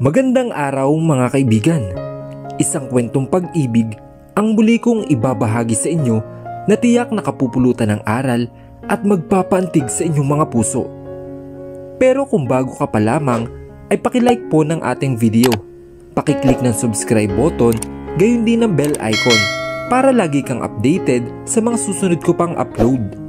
Magandang araw mga kaibigan. Isang kwentong pag-ibig ang muli kong ibabahagi sa inyo na tiyak nakapupulutan ng aral at magpapaantig sa inyong mga puso. Pero kung bago ka pa lamang ay pakilike po ng ating video. Pakiclick ng subscribe button, gayon din ng bell icon para lagi kang updated sa mga susunod ko pang upload.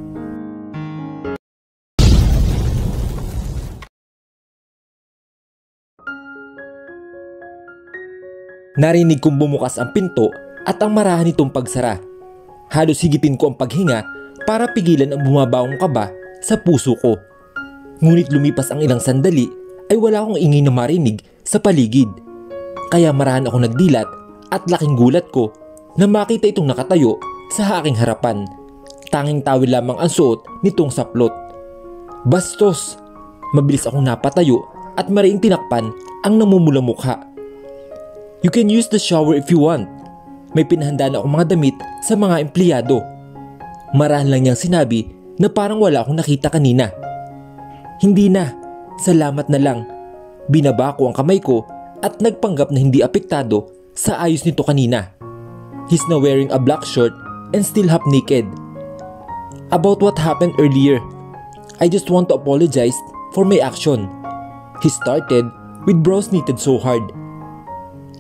Narinig kong bumukas ang pinto at ang marahan nitong pagsara. Halos higipin ko ang paghinga para pigilan ang bumabaong kaba sa puso ko. Ngunit lumipas ang ilang sandali ay wala akong ingay na marinig sa paligid. Kaya marahan ako nagdilat at laking gulat ko na makita itong nakatayo sa aking harapan. Tanging tawil lamang ang suot nitong saplot. Bastos! Mabilis akong napatayo at mariing tinakpan ang namumulang mukha. You can use the shower if you want. May pinahanda na akong mga damit sa mga empleyado. Marahan lang niyang sinabi na parang wala akong nakita kanina. Hindi na, salamat na lang. Binaba ko ang kamay ko at nagpanggap na hindi apektado sa ayos nito kanina. He's now wearing a black shirt and still half naked. About what happened earlier, I just want to apologize for my action. He started with brows knitted so hard.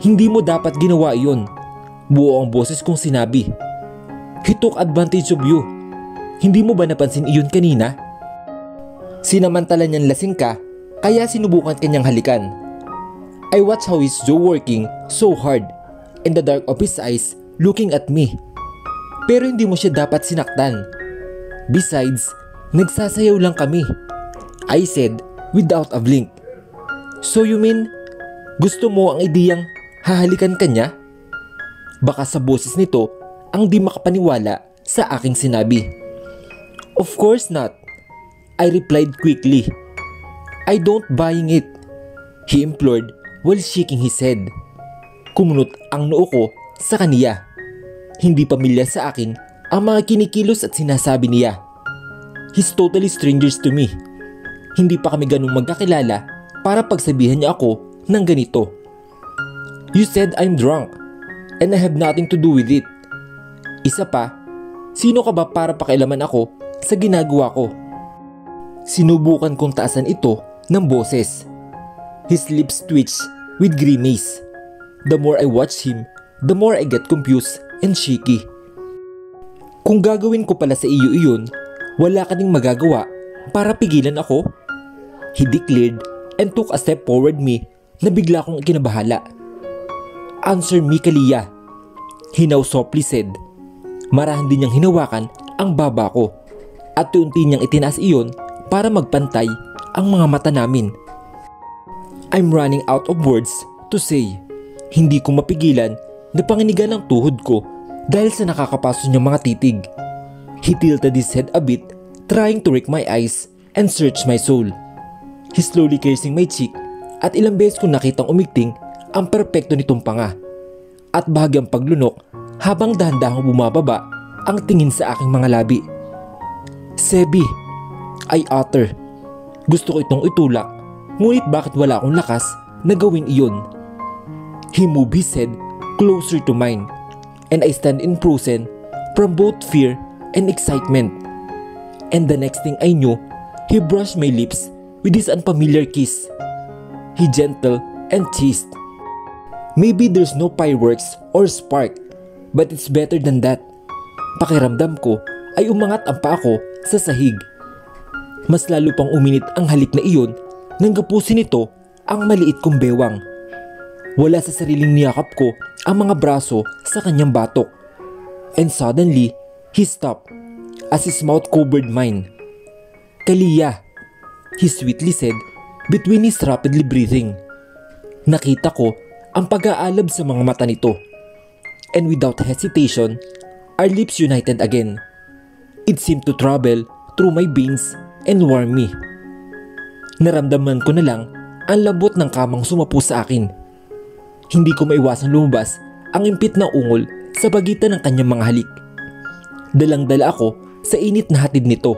Hindi mo dapat ginawa iyon. Buo ang boses kong sinabi. He took advantage of you. Hindi mo ba napansin iyon kanina? Sinamantala niyang lasing ka, kaya sinubukan kanyang halikan. I watched how he's jaw working so hard in the dark of his eyes looking at me. Pero hindi mo siya dapat sinaktan. Besides, nagsasayaw lang kami. I said without a blink. So you mean, gusto mo ang ideyang hahalikan ka niya? Baka sa boses nito ang di makapaniwala sa aking sinabi. Of course not, I replied quickly. I don't buying it, he implored while shaking his head. Kumunot ang noo ko sa kaniya. Hindi pamilyar sa akin ang mga kinikilos at sinasabi niya. He's totally strangers to me. Hindi pa kami ganung magkakilala para pagsabihan niya ako ng ganito. You said I'm drunk and I have nothing to do with it. Isa pa, sino ka ba para pakialaman ako sa ginagawa ko? Sinubukan kong taasan ito ng boses. His lips twitched with grimace. The more I watch him, the more I get confused and shaky. Kung gagawin ko pala sa iyo iyon, wala ka ding magagawa para pigilan ako? He declared and took a step forward me na bigla kong ikinabahala. Answer me, Kalia, he now softly said. Marahan din niyang hinawakan ang baba ko at unti niyang itinaas iyon para magpantay ang mga mata namin. I'm running out of words to say. Hindi ko mapigilan na panginigan ang tuhod ko dahil sa nakakapaso niyang mga titig. He tilted his head a bit, trying to rake my eyes and search my soul. He slowly caressing my cheek at ilang beses ko nakitang umigting ang perpekto nitong panga at bahagyang paglunok habang dahan-dahang bumababa ang tingin sa aking mga labi. Sebi, I utter. Gusto ko itong itulak, ngunit bakit wala akong lakas na gawin iyon? He moved his head closer to mine and I stand in frozen from both fear and excitement. And the next thing I knew, he brushed my lips with his unfamiliar kiss. He gentle and teased. Maybe there's no fireworks or spark, but it's better than that. Pakiramdam ko ay umangat ang paa ko sa sahig. Mas lalo pang uminit ang halik na iyon nang gapusin nito ang maliit kong bewang. Wala sa sariling niyakap ko ang mga braso sa kanyang batok. And suddenly, he stopped as his mouth covered mine. Kalia, he sweetly said between his rapidly breathing. Nakita ko ang pag-aalab sa mga mata nito. And without hesitation, our lips united again. It seemed to travel through my veins and warm me. Naramdaman ko na lang ang lambot ng kamang sumapu sa akin. Hindi ko maiwasang lumabas ang impit na ungol sa pagitan ng kanyang mga halik. Dalang-dala ako sa init na hatid nito.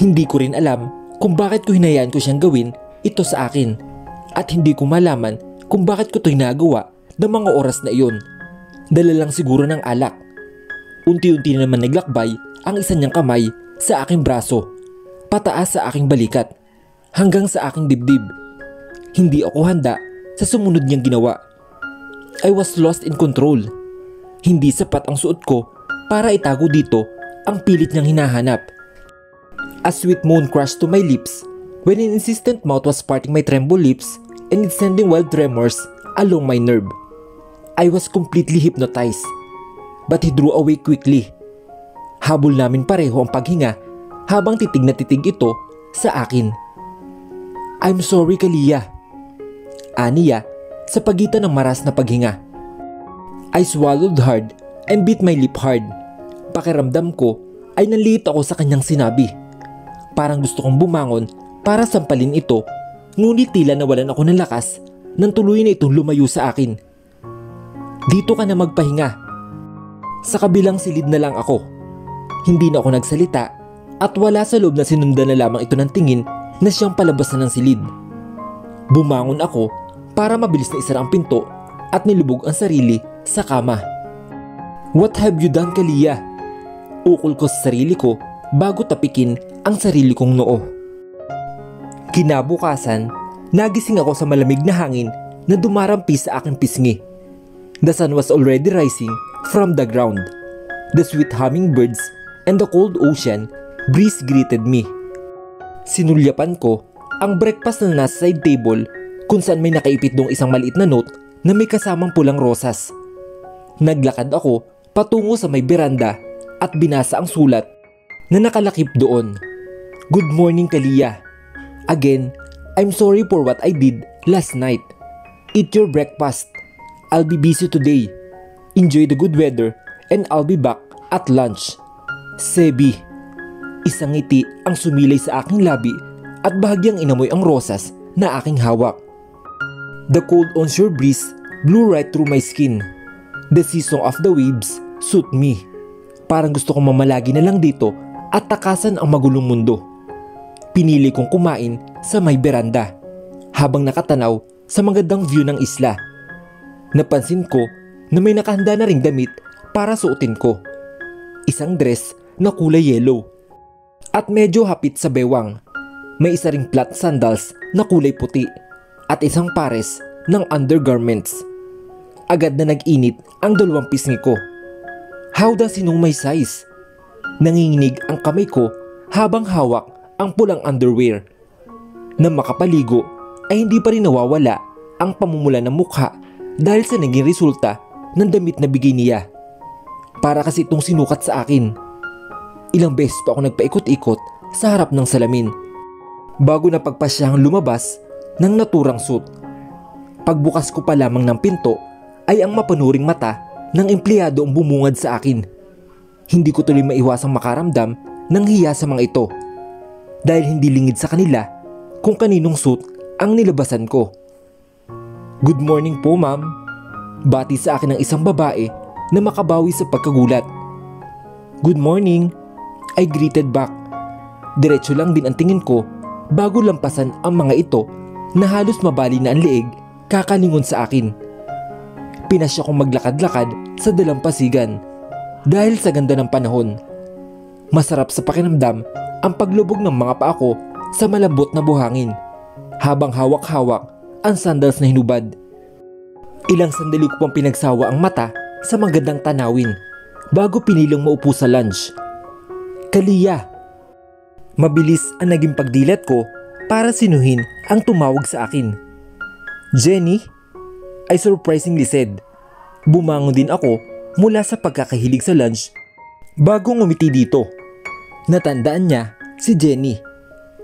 Hindi ko rin alam kung bakit ko hinayaan ko siyang gawin ito sa akin. At hindi ko malaman kung bakit ko ito'y nagawa ng mga oras na iyon. Dala lang siguro ng alak. Unti-unti na naman naglakbay ang isa niyang kamay sa aking braso, pataas sa aking balikat, hanggang sa aking dibdib. Hindi ako handa sa sumunod niyang ginawa. I was lost in control. Hindi sapat ang suot ko para itago dito ang pilit niyang hinahanap. A sweet moan crashed to my lips when an insistent mouth was parting my tremble lips and it's sending wild tremors along my nerve. I was completely hypnotized, but he drew away quickly. Habol namin pareho ang paghinga habang titig na titig ito sa akin. I'm sorry, Kalia. Aniya sa pagitan ng maras na paghinga. I swallowed hard and bit my lip hard. Pakiramdam ko ay naliit ako sa kanyang sinabi. Parang gusto kong bumangon para sampalin ito, ngunit tila nawalan ako ng lakas nang tuluyan na itong lumayo sa akin. Dito ka na magpahinga. Sa kabilang silid na lang ako. Hindi na ako nagsalita at wala sa loob na sinundan na lamang ito ng tingin na siyang palabas na ng silid. Bumangon ako para mabilis na isara ang pinto at nilubog ang sarili sa kama. What have you done, Kalia? Ukol ko sa sarili ko bago tapikin ang sarili kong noo. Kinabukasan, nagising ako sa malamig na hangin na dumarampi sa aking pisngi. The sun was already rising from the ground. The sweet hummingbirds and the cold ocean breeze greeted me. Sinulyapan ko ang breakfast na nasa side table kung saan may nakaipit dong isang maliit na note na may kasamang pulang rosas. Naglakad ako patungo sa may beranda at binasa ang sulat na nakalakip doon. Good morning, Kalia. Again, I'm sorry for what I did last night. Eat your breakfast. I'll be busy today. Enjoy the good weather and I'll be back at lunch. Sebi. Isang ngiti ang sumilay sa aking labi at bahagyang inamoy ang rosas na aking hawak. The cold onshore breeze blew right through my skin. The season of the waves suit me. Parang gusto kong mamalagi na lang dito at takasan ang magulong mundo. Pinili kong kumain sa may beranda habang nakatanaw sa magandang view ng isla. Napansin ko na may nakahanda na ring damit para suotin ko. Isang dress na kulay yellow at medyo hapit sa bewang. May isa ring flat sandals na kulay puti at isang pares ng undergarments. Agad na nag-init ang dalawang pisngi ko. How does he know my size? Nanginginig ang kamay ko habang hawak ang pulang underwear. Nang makapaligo ay hindi pa rin nawawala ang pamumula ng mukha dahil sa naging resulta ng damit na bigay niya. Para kasi itong sinukat sa akin. Ilang beses pa ako nagpaikot-ikot sa harap ng salamin bago na pagpasyahang lumabas ng naturang suit. Pagbukas ko pa lamang ng pinto ay ang mapanuring mata ng empleyado ang bumungad sa akin. Hindi ko tuloy maiwasang makaramdam ng hiya sa mga ito dahil hindi lingid sa kanila kung kaninong suit ang nilabasan ko. Good morning po, ma'am. Bati sa akin ng isang babae na makabawi sa pagkagulat. Good morning, I greeted back. Diretso lang din ang tingin ko bago lampasan ang mga ito na halos mabali na ang leeg kakalingon sa akin. Pinasya kong maglakad-lakad sa dalampasigan dahil sa ganda ng panahon. Masarap sa pakiramdam ang paglubog ng mga paa ko sa malambot na buhangin habang hawak-hawak ang sandals na hinubad. Ilang sandali ko pang pinagsawa ang mata sa magandang tanawin bago pinilang maupo sa lunch. Kalia. Mabilis ang naging pagdilat ko para sinuhin ang tumawag sa akin. Jenny? I surprisingly said. Bumangon din ako mula sa pagkakahilig sa lunch bago ngumiti dito. Natandaan niya si Jenny.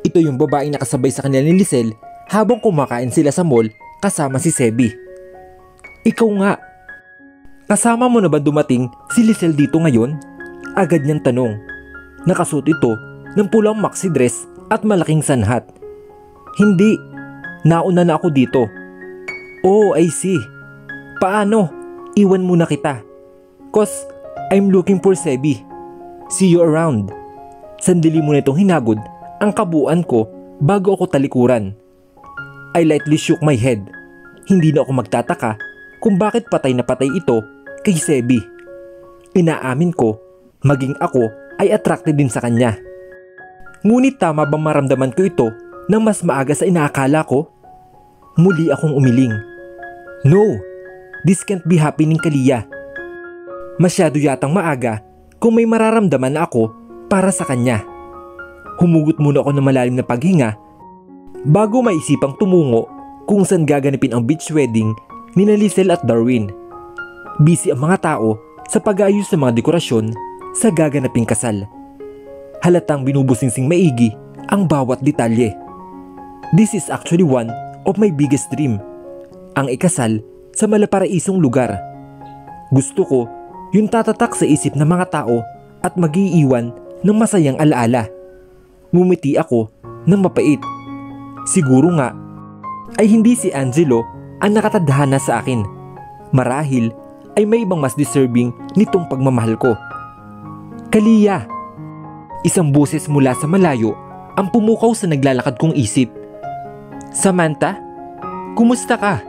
Ito yung babaeng nakasabay sa kanila ni Lisel habang kumakain sila sa mall kasama si Sebi. Ikaw nga. Kasama mo na ba dumating si Lisel dito ngayon? Agad niyang tanong. Nakasuot ito ng pulang maxi dress at malaking sunhat. Hindi. Nauna na ako dito. Oh, I see. Paano? Iwan muna kita. Cause I'm looking for Sebi. See you around. Sandali muna itong hinagod ang kabuuan ko bago ako talikuran. I lightly shook my head. Hindi na ako magtataka kung bakit patay na patay ito kay Sebi. Inaamin ko, maging ako ay attracted din sa kanya. Ngunit tama bang maramdaman ko ito nang mas maaga sa inaakala ko? Muli akong umiling. No, this can't be happening, Kalia. Masyado yatang maaga kung may mararamdaman ako para sa kanya. Humugot muna ako ng malalim na paghinga bago maisipang tumungo kung saan gaganapin ang beach wedding ni Lisel at Darwin. Busy ang mga tao sa pag-aayos ng mga dekorasyon sa gaganaping kasal. Halatang binubusingsing maigi ang bawat detalye. This is actually one of my biggest dream. Ang ikasal sa malaparaisong lugar. Gusto ko yung tatatak sa isip ng mga tao at mag-iiwan ng masayang alaala. Ngumiti ako ng mapait. Siguro nga ay hindi si Angelo ang nakatadhana sa akin. Marahil ay may ibang mas deserving nitong pagmamahal ko. Kalia! Isang boses mula sa malayo ang pumukaw sa naglalakad kong isip. Samantha? Kumusta ka?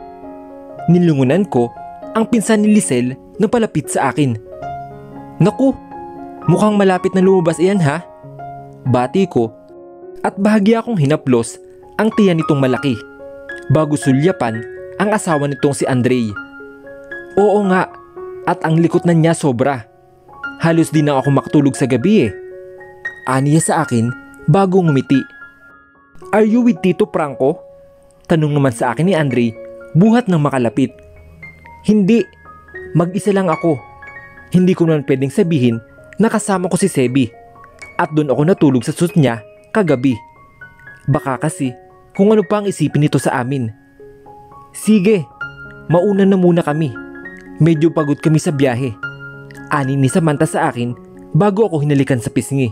Nilungunan ko ang pinsan ni Lisel na palapit sa akin. Naku, mukhang malapit na lumabas iyan ha? Bati ko at bahagya akong hinaplos ang tiyan nitong malaki bago sulyapan ang asawa nitong si Andre. Oo nga, at ang likot na niya sobra. Halos di na ako makatulog sa gabi eh. Aniya sa akin bago ngumiti. Are you with Tito Franco? Tanong naman sa akin ni Andre buhat ng makalapit. Hindi, mag-isa lang ako. Hindi ko naman pwedeng sabihin na kasama ko si Sebi at doon ako natulog sa suit niya kagabi. Baka kasi kung ano pa ang isipin nito sa amin. Sige, mauna na muna kami. Medyo pagod kami sa biyahe. Ani ni Samantha sa akin bago ako hinalikan sa pisngi.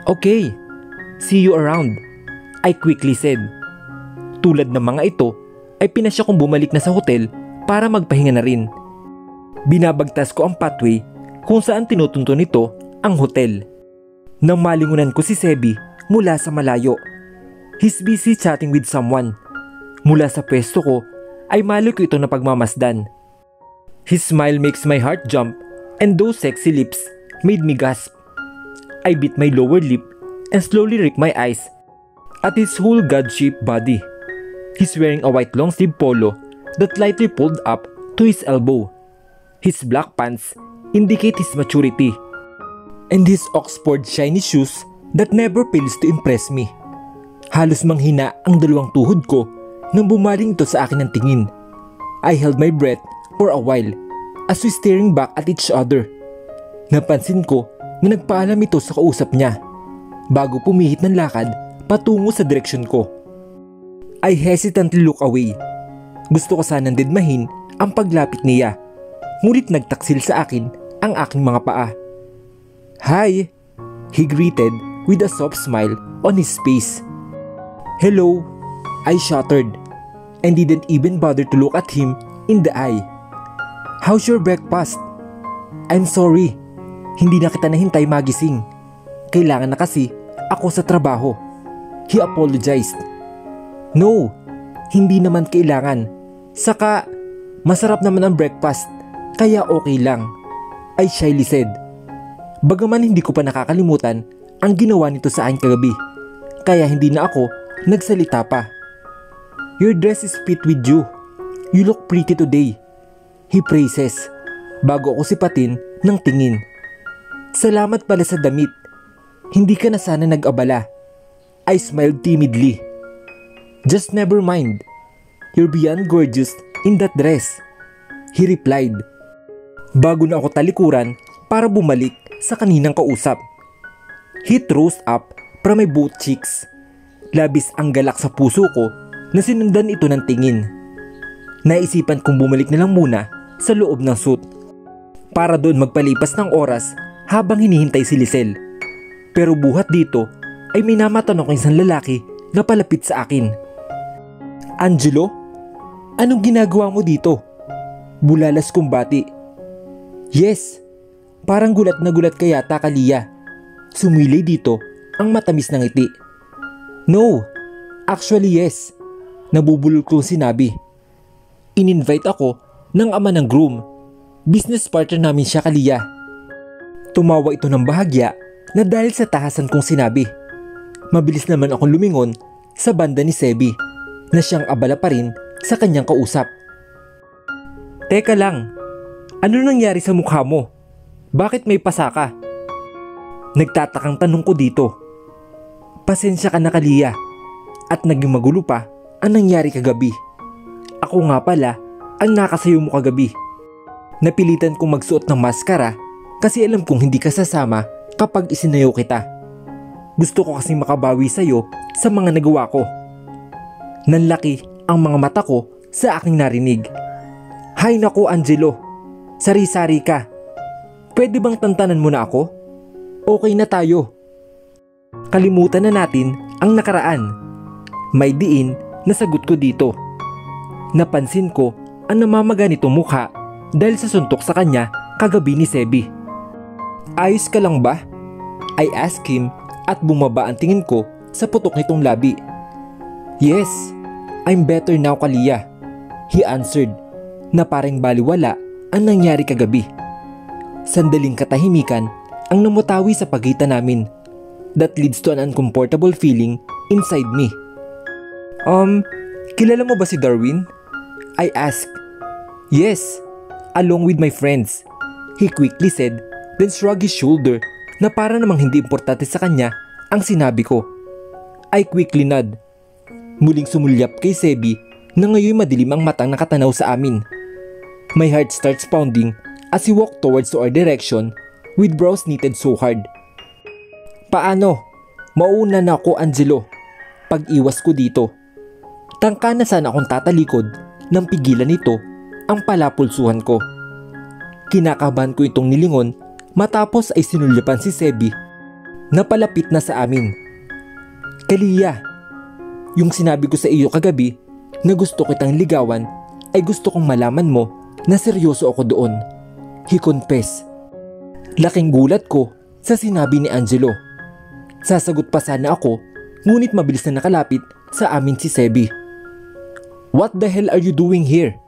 Okay, see you around, I quickly said. Tulad ng mga ito ay pinasya kong bumalik na sa hotel para magpahinga na rin. Binabagtas ko ang pathway kung saan tinutunto nito ang hotel. Nang malingunan ko si Sebi mula sa malayo. He's busy chatting with someone. Mula sa pwesto ko ay mali ko ito na pagmamasdan. His smile makes my heart jump and those sexy lips made me gasp. I bit my lower lip and slowly rigged my eyes at his whole God-shaped body. He's wearing a white long-sleeve polo that lightly pulled up to his elbow. His black pants indicate his maturity. And his Oxford shiny shoes that never fails to impress me. Halos manghina ang dalawang tuhod ko nang bumaling ito sa akin ng tingin. I held my breath for a while as we staring back at each other. Napansin ko na nagpaalam ito sa kausap niya bago pumihit ng lakad patungo sa direksyon ko. I hesitantly look away. Gusto ko sanang didmahin ang paglapit niya, ngunit nagtaksil sa akin ang aking mga paa. Hi! He greeted with a soft smile on his face. Hello! I shuddered and didn't even bother to look at him in the eye. How's your breakfast? I'm sorry, hindi na kita nahintay magising. Kailangan na kasi ako sa trabaho. He apologized. No, hindi naman kailangan. Saka, masarap naman ang breakfast, kaya okay lang, I shyly said. Bagaman hindi ko pa nakakalimutan ang ginawa nito sa akin kagabi, kaya hindi na ako nagsalita pa. Your dress is fit with you. You look pretty today, he praises, bago ako sipatin ng tingin. Salamat pala sa damit. Hindi ka na sana nag-abala. I smiled timidly. Just never mind. You're beyond gorgeous in that dress, he replied. Bago na ako talikuran para bumalik sa kaninang kausap. He rose up from my both cheeks. Labis ang galak sa puso ko na sinundan ito ng tingin. Naisipan kong bumalik na lang muna sa loob ng suit para doon magpalipas ng oras habang hinihintay si Lisel. Pero buhat dito ay may namatanong ang isang lalaki na palapit sa akin. Angelo? Anong ginagawa mo dito? Bulalas kong bati. Yes, parang gulat na gulat ka yata, Kalia. Sumilay dito ang matamis na ngiti. No, actually yes. Nabubulol ko sinabi. In-invite ako ng ama ng groom. Business partner namin siya, Kalia. Tumawa ito ng bahagya na dahil sa tahasan kong sinabi. Mabilis naman akong lumingon sa banda ni Sebi na siyang abala pa rin sa kanyang kausap. Teka lang, ano nangyari sa mukha mo? Bakit may pasa ka? Nagtatakang tanong ko dito. Pasensya ka na, Kalia, at naging magulo pa ang nangyari kagabi. Ako nga pala ang nakasayo mo kagabi. Napilitan kong magsuot ng maskara kasi alam kong hindi ka sasama kapag isinayaw kita. Gusto ko kasing makabawi sa'yo sa mga nagawa ko. Nanlaki ang mga mata ko sa aking narinig. Hay naku, Angelo, sari-sari ka. Pwede bang tantanan mo na ako? Okay na tayo. Kalimutan na natin ang nakaraan. May diin na sagot ko dito. Napansin ko ang namamaga nitong mukha dahil sa suntok sa kanya kagabi ni Sebi. Ayos ka lang ba? I asked him at bumaba ang tingin ko sa putok nitong labi. Yes, I'm better now, Kalia, he answered, na parang baliwala ang nangyari kagabi. Sandaling katahimikan ang namutawi sa pagitan namin that leads to an uncomfortable feeling inside me. Kilala mo ba si Darwin? I asked. Yes, along with my friends, he quickly said, then shrugged his shoulder na para namang hindi importante sa kanya ang sinabi ko. I quickly nod. Muling sumulyap kay Sebi na ngayon madilim ang matang nakatanaw sa amin. My heart starts pounding as he walked towards our direction with brows knitted so hard. Paano? Mauna na ako, Angelo. Pag-iwas ko dito. Tangka na sana akong tatalikod nang pigilan nito ang palapulsuhan ko. Kinakabahan ko itong nilingon matapos ay sinulyapan si Sebi na palapit na sa amin. Kalia, yung sinabi ko sa iyo kagabi na gusto kitang ligawan ay gusto kong malaman mo na seryoso ako doon. He confessed. Laking gulat ko sa sinabi ni Angelo. Sasagot pa sana ako ngunit mabilis na nakalapit sa amin si Sebi. What the hell are you doing here?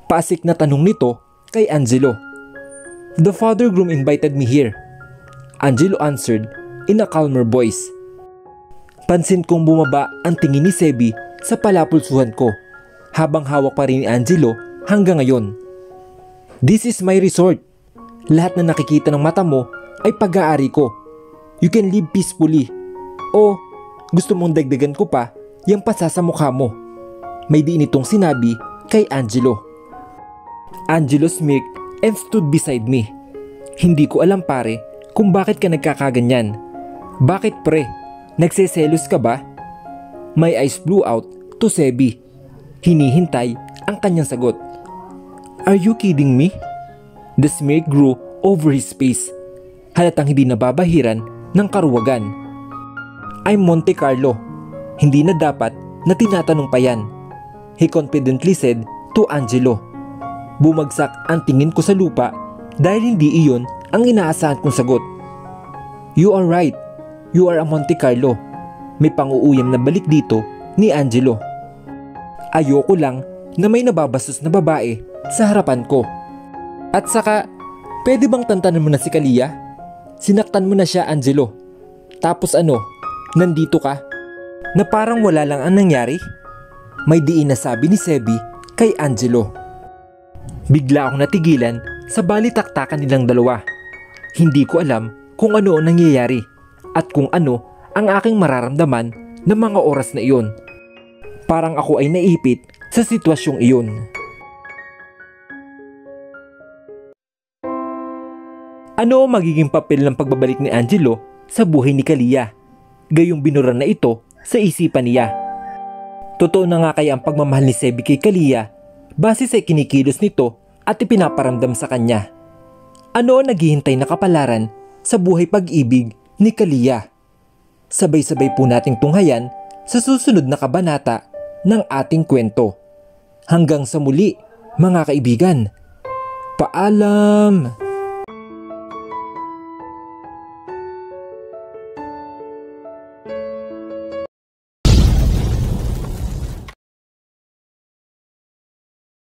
Pasik na tanong nito kay Angelo. The father groom invited me here, Angelo answered in a calmer voice. Pansin kong bumaba ang tingin ni Sebi sa palapulsuhan ko habang hawak pa rin ni Angelo hanggang ngayon. This is my resort. Lahat na nakikita ng mata mo ay pag-aari ko. You can live peacefully. O gusto mong dagdagan ko pa yung pasa sa mukha mo? May diin itong sinabi kay Angelo. Angelo smirked and stood beside me. Hindi ko alam pare kung bakit ka nagkakaganyan. Bakit pre? Nagseselos ka ba? My eyes flew out to Sebi. Hinihintay ang kanyang sagot. Are you kidding me? The smirk grew over his face. Halatang hindi nababahiran ng karuwagan. I'm Monte Carlo. Hindi na dapat na tinatanong pa yan, he confidently said to Angelo. Bumagsak ang tingin ko sa lupa dahil hindi iyon ang inaasahan kong sagot. You are right. You are a Monte Carlo. May panguuyam na balik dito ni Angelo. Ayoko lang na may nababastos na babae sa harapan ko. At saka, pwede bang tantanan mo na si Kalia? Sinaktan mo na siya, Angelo. Tapos ano, nandito ka? Na parang wala lang ang nangyari? May diin na sabi ni Sebi kay Angelo. Bigla akong natigilan sa balitaktakan nilang dalawa. Hindi ko alam kung ano ang nangyayari at kung ano ang aking mararamdaman ng mga oras na iyon. Parang ako ay naipit sa sitwasyong iyon. Ano ang magiging papel ng pagbabalik ni Angelo sa buhay ni Kalia? Gayong binura na ito sa isipan niya. Totoo na nga kaya ang pagmamahal ni Sebi kay Kalia base sa kinikilos nito at ipinaparamdam sa kanya? Ano ang naghihintay na kapalaran sa buhay pag-ibig ni Kalia? Sabay-sabay po nating tunghayan sa susunod na kabanata ng ating kwento. Hanggang sa muli, mga kaibigan. Paalam!